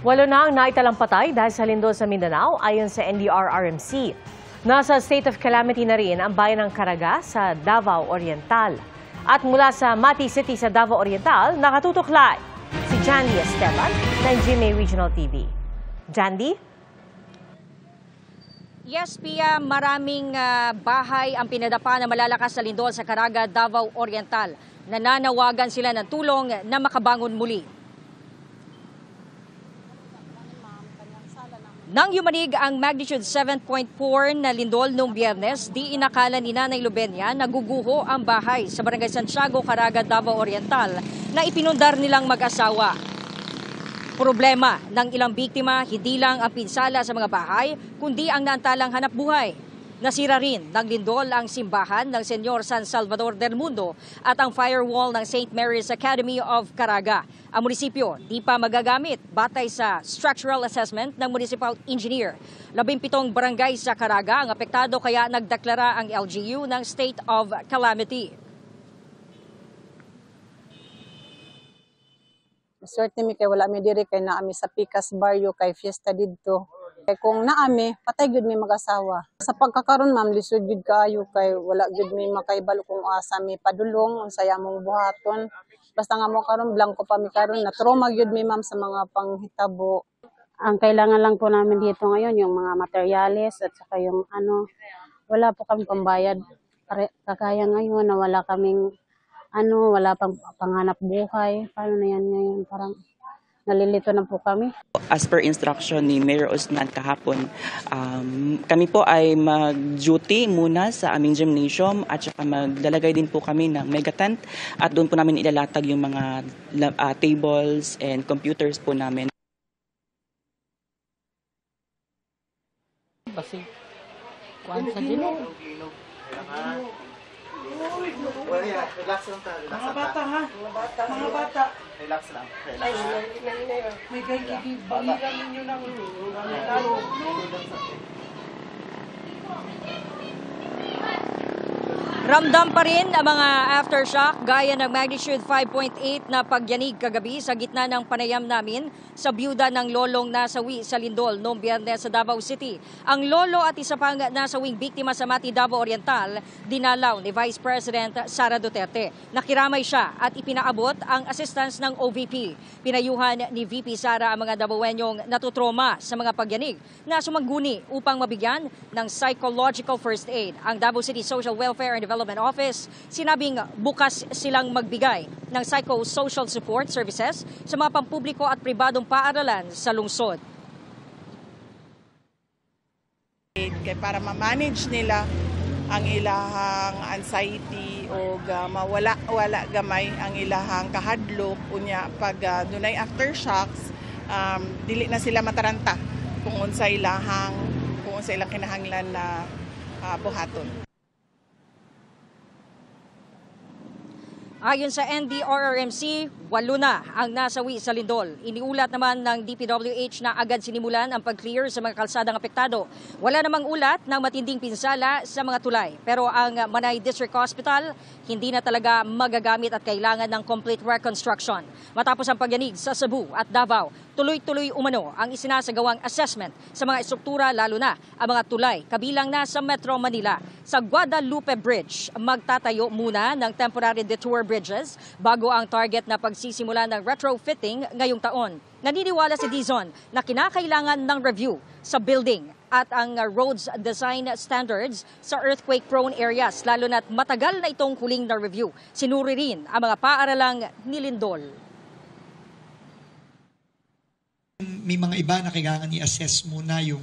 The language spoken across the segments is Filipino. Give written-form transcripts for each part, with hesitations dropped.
Walo na ang naitalang patay dahil sa lindol sa Mindanao ayon sa NDRRMC. Nasa state of calamity na rin ang bayan ng Caraga sa Davao Oriental. At mula sa Mati City sa Davao Oriental, nakatutok live si Jandy Esteban ng GMA Regional TV. Jandy? Yes, Pia, maraming bahay ang pinadapa na malalakas na lindol sa Caraga, Davao Oriental. Nananawagan sila ng tulong na makabangon muli. Nang yumanig ang magnitude 7.4 na lindol noong Biyernes, di inakala ni Nanay Lubenia na guguho ang bahay sa Barangay Santiago, Caraga, Davao Oriental na ipinundar nilang mag-asawa. Problema ng ilang biktima, hindi lang ang pinsala sa mga bahay, kundi ang naantalang hanap buhay. Nasira rin ng lindol ang simbahan ng Senyor San Salvador del Mundo at ang firewall ng St. Mary's Academy of Caraga. Ang munisipyo di pa magagamit batay sa structural assessment ng municipal engineer. 17 barangay sa Caraga ang apektado kaya nagdeklara ang LGU ng state of calamity. Swerte mi kay wala mi diri kay naami sa Picas Barrio kay fiesta didto. Kay kung naami patay gyud mi mag-asawa. Sa pagkakaron ma'am lisod gyud kaayo kay wala gyud mi makaibalo kung asa mi padulong unsay among buhaton. Basta nga mo karon blanco pa mi karon na trauma gyud mi ma'am sa mga panghitabo. Ang kailangan lang po namin dito ngayon yung mga materyales at saka yung wala po kami pambayad. Kakaya ngayon na wala kaming wala pang panghanap buhay. Paano na yan ngayon? Parang nalilito na po kami. As per instruction ni Mayor Osman kahapon, kami po ay mag-duty muna sa aming gymnasium at saka maglalagay din po kami ng mega tent at doon po namin ilalatag yung mga tables and computers po namin. Kasi kuan sa dilo. Relax lang tayo. Mga bata ha? Mga bata. Relax lang. Ay, may bagiran ninyo ng lalo. Ramdam pa rin ang mga aftershock gaya ng magnitude 5.8 na pagyanig kagabi sa gitna ng panayam namin sa byuda ng lolong nasawi sa lindol noong Biyernes sa Davao City. Ang lolo at isa pang nasawing biktima sa Mati, Davao Oriental, dinalaw ni Vice President Sara Duterte. Nakiramay siya at ipinaabot ang assistance ng OVP. Pinayuhan ni VP Sara ang mga Davaoenyong natutroma sa mga pagyanig na sumangguni upang mabigyan ng psychological first aid. Ang Davao City Social Welfare and Development Office sinabing bukas silang magbigay ng psychosocial support services sa mga pampubliko at pribadong paaralan sa lungsod. Kay para ma-manage nila ang ilahang anxiety o mawala gamay ang ilahang kahadlok unya pag dunay aftershocks dili na sila mataranta kung unsay ilang kinahanglan na buhaton. Ayon sa NDRRMC, 8 na ang nasawi sa lindol. Iniulat naman ng DPWH na agad sinimulan ang pag-clear sa mga kalsadang apektado. Wala namang ulat ng matinding pinsala sa mga tulay. Pero ang Manay District Hospital hindi na talaga magagamit at kailangan ng complete reconstruction. Matapos ang pagyanig sa Cebu at Davao, tuloy-tuloy umano ang isinasagawang assessment sa mga estruktura lalo na ang mga tulay kabilang na sa Metro Manila. Sa Guadalupe Bridge, magtatayo muna ng temporary detour bridges bago ang target na pagsisimula ng retrofitting ngayong taon. Naniniwala si Dizon na kinakailangan ng review sa building at ang roads design standards sa earthquake-prone areas, lalo na't matagal na itong huling na review. Sinuri rin ang mga paaralang nilindol. May mga iba na kailangan i-assess muna yung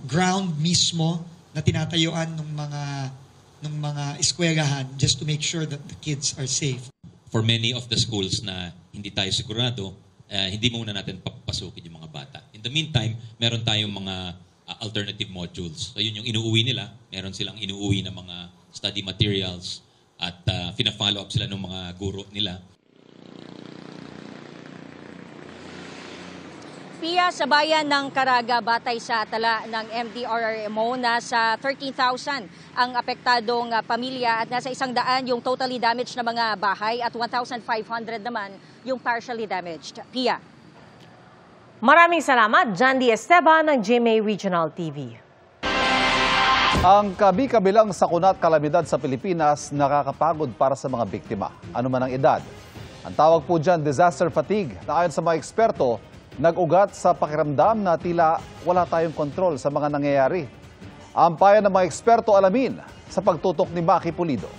ground mismo na tinatayuan ng mga eskwelahan just to make sure that the kids are safe. For many of the schools na hindi tayo sigurado, hindi muna natin papasukin yung mga bata. In the meantime, meron tayong mga alternative modules. So yun yung inuuwi nila. Meron silang inuuwi na mga study materials at fina-follow up sila ng mga guro nila. Pia, sa bayan ng Caraga, batay sa tala ng MDRRMO, nasa 13,000 ang apektadong pamilya at nasa 100 yung totally damaged na mga bahay at 1,500 naman yung partially damaged. Pia. Maraming salamat, John D. Esteban ng GMA Regional TV. Ang kabi-kabilang sakuna at kalamidad sa Pilipinas nakakapagod para sa mga biktima, ano man ang edad. Ang tawag po dyan, disaster fatigue, na ayon sa mga eksperto, nag-ugat sa pakiramdam na tila wala tayong kontrol sa mga nangyayari. Ang payo ng mga eksperto alamin sa pagtutok ni Maki Pulido.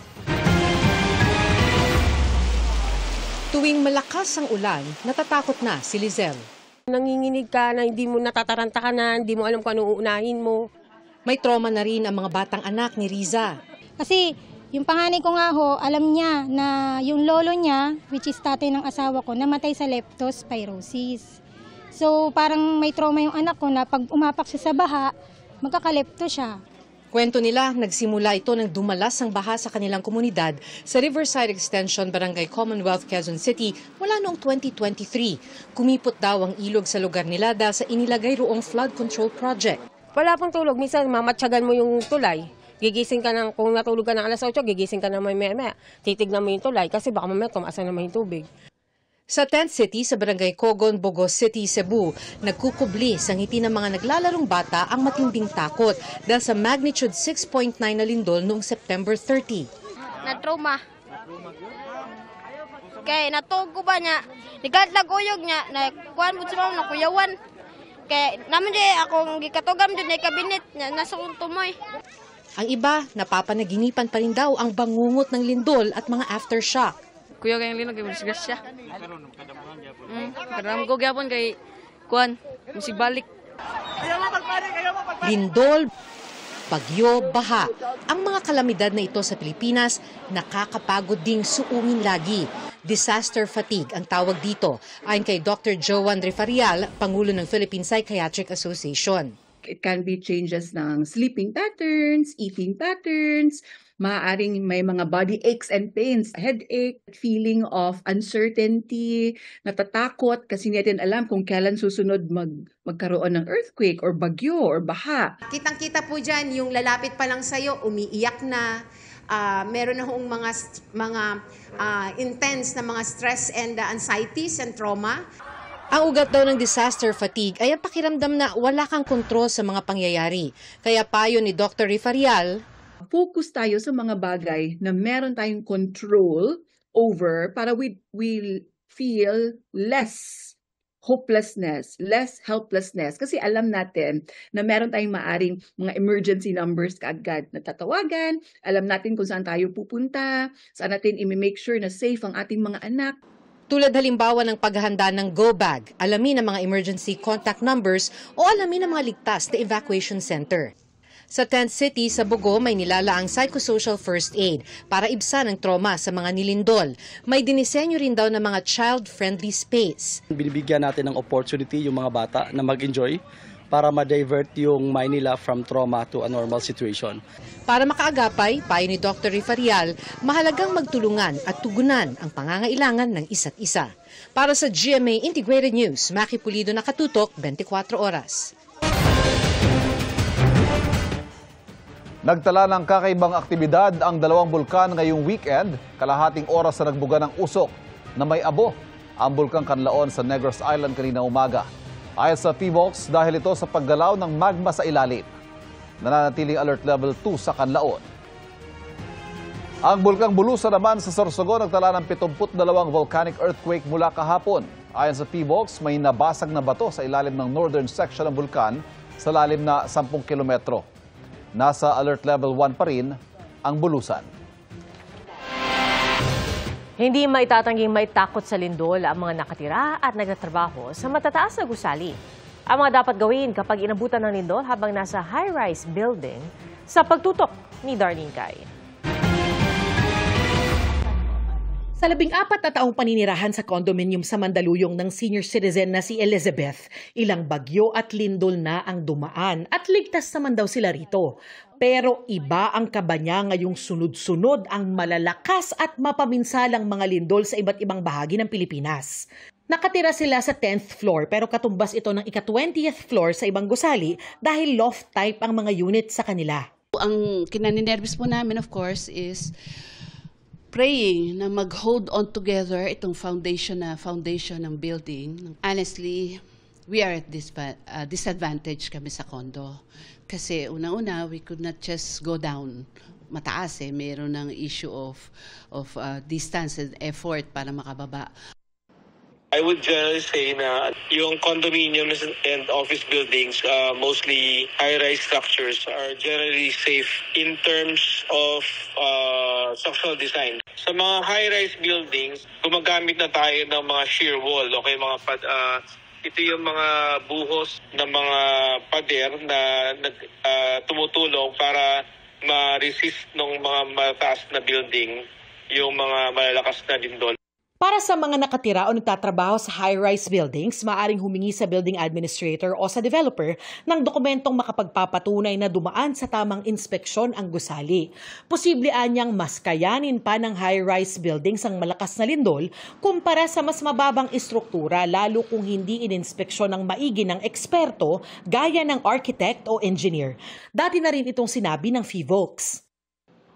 Tuwing malakas ang ulan, natatakot na si Lizelle. Nanginginig ka na hindi mo natataranta ka na, hindi mo alam kung anong uunahin mo. May trauma na rin ang mga batang anak ni Riza. Kasi yung panganay ko nga ho, alam niya na yung lolo niya, which is tatay ng asawa ko, namatay sa leptospirosis. So parang may trauma yung anak ko na pag umapak siya sa baha, magkakalepto siya. Kwento nila, nagsimula ito nang dumalas ang baha sa kanilang komunidad sa Riverside Extension, Barangay Commonwealth, Quezon City mula noong 2023. Kumipot daw ang ilog sa lugar nila dahil sa inilagay roong flood control project. Wala pong tulog. Minsan mamatsagan mo yung tulay. Gigising ka na, kung natulog ka ng alas 8, gigising ka na may titignan mo yung tulay kasi baka mamaya tumasa naman yung tubig. Sa Tent City sa Barangay Cogon, Bogos City, Cebu, nagkukubli sa ngiti ng mga naglalarong bata ang matinding takot dahil sa magnitude 6.9 na lindol noong September 30. Na-trauma. Kaya natog ko ba niya, nagkatlag-uyog niya, nakuhan mo si mama, nakuyawan. Kaya naman di akong gikatugam dyan, kabinet niya, nasa kong tumoy. Ang iba, napapanaginipan pa rin daw ang bangungot ng lindol at mga aftershock. Kuya kayong linog, sigas siya. Kadang ko gyapon kay kuan, musig balik. Lindol, bagyo, baha. Ang mga kalamidad na ito sa Pilipinas, nakakapagod ding suungin lagi. Disaster fatigue ang tawag dito, ayon kay Dr. Joan Refarial, Pangulo ng Philippine Psychiatric Association. It can be changes ng sleeping patterns, eating patterns, maaaring may mga body aches and pains, headache, feeling of uncertainty, natatakot kasi hindi natin alam kung kailan susunod magkaroon ng earthquake or bagyo or baha. Kitang-kita po dyan, yung lalapit pa lang sa'yo, umiiyak na, meron na hong mga intense na mga stress and anxieties and trauma. Ang ugat daw ng disaster fatigue ay ang pakiramdam na wala kang kontrol sa mga pangyayari. Kaya payo ni Dr. Refarial, focus tayo sa mga bagay na meron tayong control over para we feel less hopelessness, less helplessness. Kasi alam natin na meron tayong maaring mga emergency numbers kaagad na tatawagan. Alam natin kung saan tayo pupunta, saan natin i-make sure na safe ang ating mga anak. Tulad halimbawa ng paghahanda ng go bag, alamin ang mga emergency contact numbers o alamin ang mga ligtas na evacuation center. Sa Tent City sa Bogo, may nilalaang psychosocial first aid para ibsan ang trauma sa mga nilindol. May dinisenyo rin daw ng mga child-friendly space. Binibigyan natin ng opportunity yung mga bata na mag-enjoy para ma-divert yung mind nila from trauma to a normal situation. Para makaagapay, payo ni Dr. Refarial, mahalagang magtulungan at tugunan ang pangangailangan ng isa't isa. Para sa GMA Integrated News, Maki Pulido, nakatutok 24 oras. Nagtala ng kakaibang aktibidad ang dalawang bulkan ngayong weekend, kalahating oras na nagbuga ng usok na may abo ang bulkang Canlaon sa Negros Island kanina umaga. Ayon sa PMOX, dahil ito sa paggalaw ng magma sa ilalim. Nananatiling alert level 2 sa Canlaon. Ang bulkang Bulusan naman sa Sorsogon nagtala ng 72 volcanic earthquake mula kahapon. Ayon sa PMOX, may nabasag na bato sa ilalim ng northern section ng bulkan sa lalim na 10 kilometro. Nasa alert level 1 pa rin ang Bulusan. Hindi maitatangging may takot sa lindol ang mga nakatira at nagtatrabaho sa matataas na gusali. Ang mga dapat gawin kapag inabutan ng lindol habang nasa high-rise building, sa pagtutok ni Darlene Cay. Sa 14 na taong paninirahan sa condominium sa Mandaluyong ng senior citizen na si Elizabeth, ilang bagyo at lindol na ang dumaan at ligtas naman daw sila rito. Pero iba ang kaba niya ngayong sunod-sunod ang malalakas at mapaminsalang mga lindol sa iba't ibang bahagi ng Pilipinas. Nakatira sila sa 10th floor pero katumbas ito ng ika-20th floor sa ibang gusali dahil loft type ang mga unit sa kanila. Ang kinaninervous po namin of course is praying na mag-hold on together itong foundation ng building. Honestly, we are at disadvantage kami sa condo. Kasi unang-una, we could not just go down mataas mayroon ng issue of distance and effort para makababa. I would generally say na yung condominiums and office buildings, mostly high-rise structures, are generally safe in terms of structural design. Sa mga high-rise buildings, gumagamit na tayo ng mga shear wall, okay, ito yung mga buhos ng mga pader na tumutulong para ma-resist ng mga mataas na building, yung mga malalakas na lindol. Para sa mga nakatira o nagtatrabaho sa high-rise buildings, maaaring humingi sa building administrator o sa developer ng dokumentong makapagpapatunay na dumaan sa tamang inspeksyon ang gusali. Posible anyang mas kayanin pa ng high-rise buildings ang malakas na lindol kumpara sa mas mababang istruktura, lalo kung hindi ininspeksyon ng maigi ng eksperto gaya ng architect o engineer. Dati na rin itong sinabi ng FIVOLCS.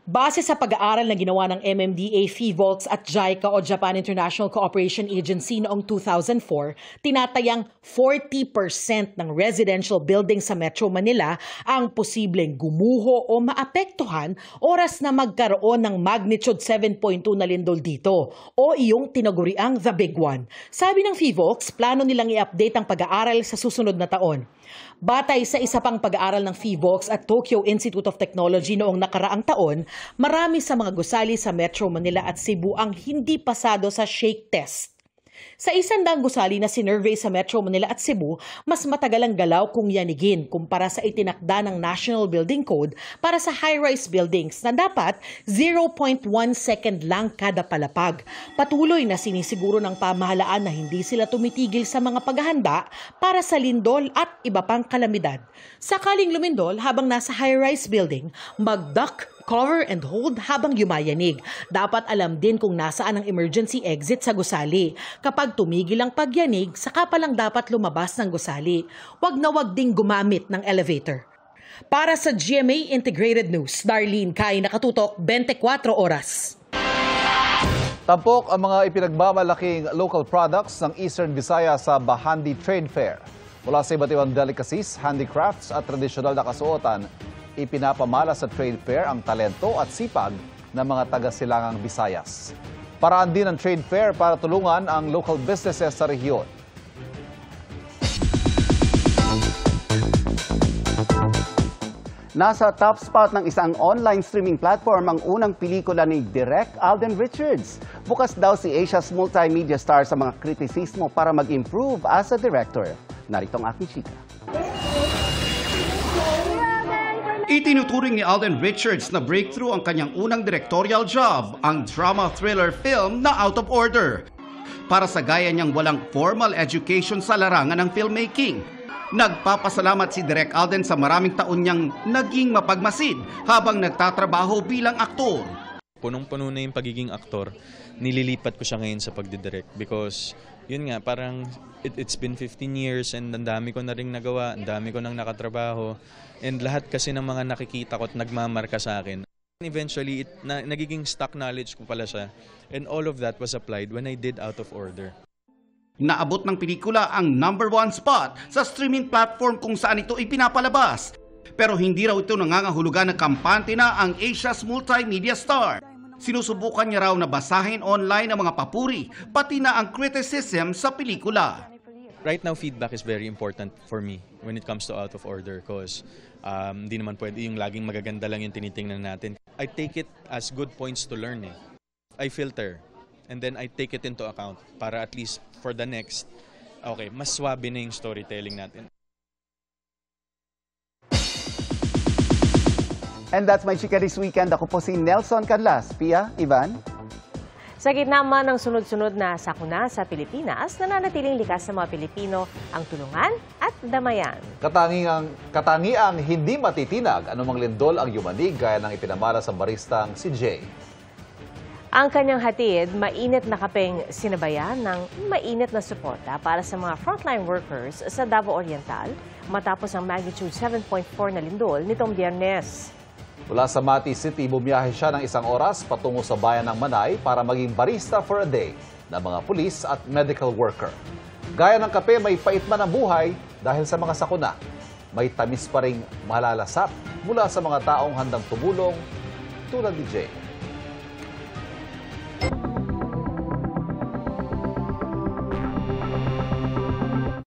Base sa pag-aaral na ginawa ng MMDA, FIVOLCS at JICA o Japan International Cooperation Agency noong 2004, tinatayang 40% ng residential buildings sa Metro Manila ang posibleng gumuho o maapektuhan oras na magkaroon ng magnitude 7.2 na lindol dito o iyong tinaguriang The Big One. Sabi ng FIVOLCS, plano nilang i-update ang pag-aaral sa susunod na taon. Batay sa isa pang pag-aaral ng FIVOLCS at Tokyo Institute of Technology noong nakaraang taon, marami sa mga gusali sa Metro Manila at Cebu ang hindi pasado sa shake test. Sa 100 gusali na sinurvey sa Metro Manila at Cebu, mas matagal ang galaw kung yanigin kumpara sa itinakda ng National Building Code para sa high-rise buildings na dapat 0.1 second lang kada palapag. Patuloy na sinisiguro ng pamahalaan na hindi sila tumitigil sa mga paghahanda para sa lindol at iba pang kalamidad. Sakaling lumindol habang nasa high-rise building, mag-duck, cover and hold habang yumayanig. Dapat alam din kung nasaan ang emergency exit sa gusali. Kapag tumigil ang pagyanig, saka pa lang dapat lumabas ng gusali. Wag na wag ding gumamit ng elevator. Para sa GMA Integrated News, Darlene Kai, nakatutok 24 oras. Tampok ang mga ipinagmamalaking local products ng Eastern Visayas sa Bahandi Trade Fair. Mula sa iba't ibang delicacies, handicrafts at tradisyonal na kasuotan, ipinapamala sa trade fair ang talento at sipag ng mga taga-silangang Visayas. Paraan din ang trade fair para tulungan ang local businesses sa rehiyon. Nasa top spot ng isang online streaming platform ang unang pelikula ni Direk Alden Richards. Bukas daw si Asia's multimedia star sa mga kritisismo para mag-improve as a director. Narito ang aking chika. Itinuturing ni Alden Richards na breakthrough ang kanyang unang directorial job, ang drama-thriller film na Out of Order. Para sa gaya niyang walang formal education sa larangan ng filmmaking. Nagpapasalamat si Direk Alden sa maraming taon niyang naging mapagmasid habang nagtatrabaho bilang aktor. Punong-puno na yung pagiging aktor. Nililipat ko siya ngayon sa pagdidirect because yun nga, parang it's been 15 years and ang dami ko na rin nagawa, ang dami ko nang nakatrabaho. And lahat kasi ng mga nakikita ko at nagmamarka sa akin. Eventually, nagiging stock knowledge ko pala siya. And all of that was applied when I did Out of Order. Naabot ng pelikula ang #1 spot sa streaming platform kung saan ito ipinapalabas. Pero hindi raw ito nangangahulugan na kampante na ang Asia's multimedia star. Sinusubukan niya raw na basahin online ang mga papuri, pati na ang criticism sa pelikula. Right now, feedback is very important for me when it comes to Out of Order because hindi naman pwede yung laging magaganda lang yung tinitingnan natin. I take it as good points to learn. I filter and then I take it into account para at least for the next, okay, mas swabe na yung storytelling natin. And that's my chika this weekend. Ako po si Nelson Canlas. Pia, Ivan. Sa gitna man ng sunod-sunod na sakuna sa Pilipinas, nananatiling likas sa mga Pilipino ang tulungan at damayan. Katangiang hindi matitinag anumang lindol ang yumanig gaya ng ipinamara sa baristang si Jay. Ang kanyang hatid, mainit na kapeng sinabayan ng mainit na suporta para sa mga frontline workers sa Davao Oriental matapos ang magnitude 7.4 na lindol nitong Biyernes. Mula sa Mati City, bumiyahe siya ng 1 oras patungo sa bayan ng Manay para maging barista for a day ng mga pulis at medical worker. Gaya ng kape, may pait man ang buhay dahil sa mga sakuna. May tamis pa ring malalasap mula sa mga taong handang tumulong tulad ni Jay.